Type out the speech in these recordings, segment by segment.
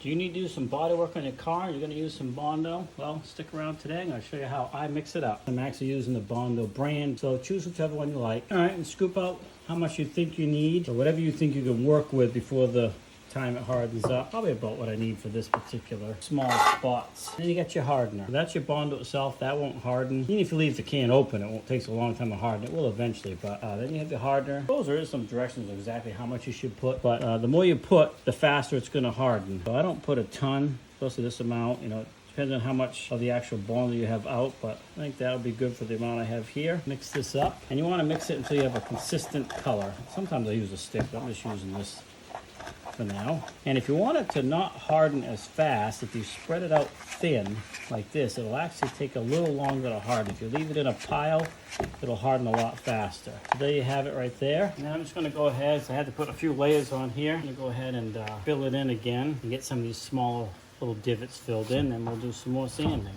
Do you need to do some body work on your car? You're going to use some Bondo? Well, stick around today. I'm going to show you how I mix it up. I'm actually using the Bondo brand, so choose whichever one you like. All right, and scoop out how much you think you need, or whatever you think you can work with before the time it hardens up. Probably about what I need for this particular small spots. Then you got your hardener. So that's your Bondo itself. That won't harden. Even if you leave the can open, it won't take a long time to harden. It will eventually, but then you have the hardener. Suppose there is some directions of exactly how much you should put, but the more you put, the faster it's going to harden. So I don't put a ton, close to this amount, you know. Depends on how much of the actual Bondo you have out, but I think that'll be good for the amount I have here. Mix this up, and you want to mix it until you have a consistent color. Sometimes I use a stick, but I'm just using this for now. And if you want it to not harden as fast, if you spread it out thin like this, it'll actually take a little longer to harden. If you leave it in a pile, it'll harden a lot faster. So there you have it right there. Now I'm just going to go ahead, so I had to put a few layers on here. I'm going to go ahead and fill it in again and get some of these smaller little divots filled in, and we'll do some more sanding.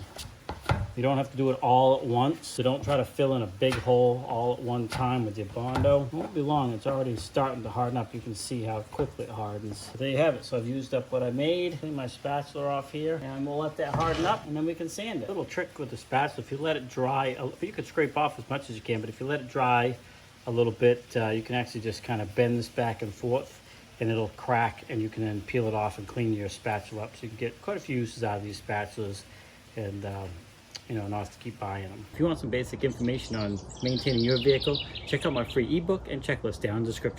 You don't have to do it all at once, so don't try to fill in a big hole all at one time with your Bondo. It won't be long, it's already starting to harden up. You can see how quickly it hardens. So there you have it. So I've used up what I made. Clean my spatula off here, and we'll let that harden up, and then we can sand it. A little trick with the spatula, if you let it dry, you could scrape off as much as you can, but if you let it dry a little bit, you can actually just kind of bend this back and forth, and it'll crack, and you can then peel it off and clean your spatula up. So you can get quite a few uses out of these spatulas, and you know, not have to keep buying them. If you want some basic information on maintaining your vehicle, check out my free ebook and checklist down in the description.